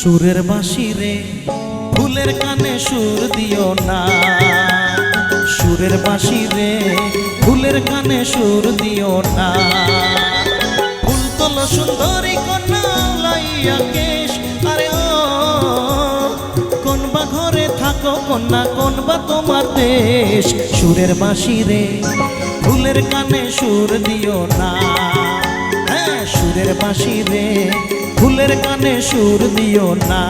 সুরের বাঁশি রে ফুলের কানে সুর দিও না, সুরের বাঁশি রে ফুলের কানে সুর দিও না। ফুল তোলো সুন্দরী কন্যা লাইয়া কেশ, আরে ও কোন বা ঘরে থাকো কন্যা, কোন বা তোমার দেশ। সুরের বাঁশি রে ফুলের কানে সুর দিও না, হ্যাঁ সুরের বাঁশি রে ফুলের কানে সুর দিও না।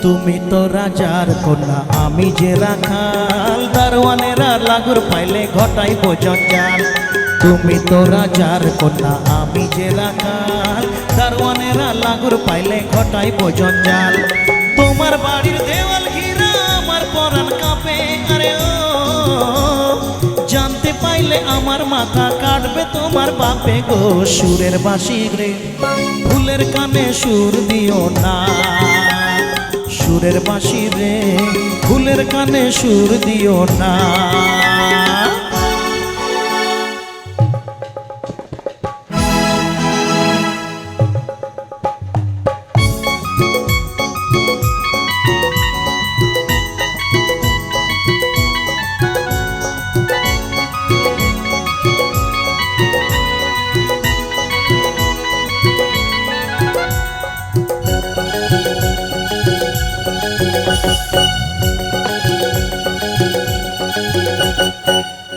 তুমি তো রাজার কন্যা আমি যে রাখাল, দারোয়ানেরা লাগুর পাইলে ঘটাইব জঞ্জাল। তুমি তো রাজার কন্যা আমি যে রাখাল, দারোয়ানেরা লাগুর পাইলে ঘটাইব জঞ্জাল। তোমার বাড়ির দেওয়াল ঘিরা আমার পরাণ কাঁপে, আরে ও জানতে পাইলে আমার মাথা কাটবে তোমার বাপে গো। সুরের বাঁশি রে ফুলের কানে সুর দিও না, সুরের বাঁশি রে ফুলের কানে সুর দিও না।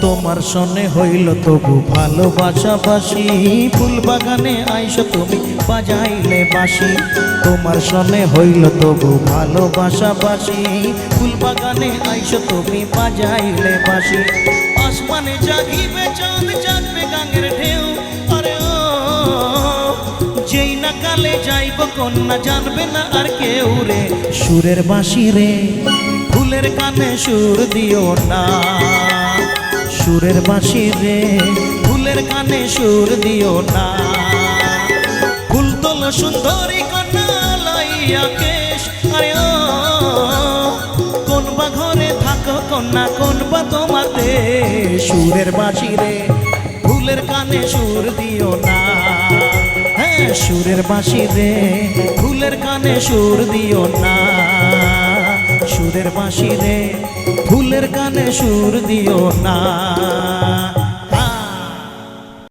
তোমার সনে হইল তবু ভালোবাসাবাসি, ফুল বাগানে আইসো তুমি বাজাইলে বাঁশি। তোমার সনে হইল তবু ভালোবাসাবাসি, ফুল বাগানে আইসো তুমি বাজাইলে বাঁশি। আসমানে জাগিবে চাঁদ জাগবে গাঙের ঢেউ, আরে ও যেই না কালে যাইব কন্যা জানবে না আর কেউ রে। সুরের বাঁশি রে ফুলের কানে সুর দিও না, সুরের বাঁশি রে ফুলের কানে সুর দিও না। ফুল তোলো সুন্দরী কন্যা লাইয়া কেশ, আরে ও কোন বা ঘরে থাকো কন্যা, কোন বা তোমার দেশ। সুরের বাঁশি রে ফুলের কানে সুর দিও না, হ্যাঁ সুরের বাঁশি রে ফুলের কানে সুর দিও না। সুরের বাঁশি রে ফুলের কানে সুর দিও না।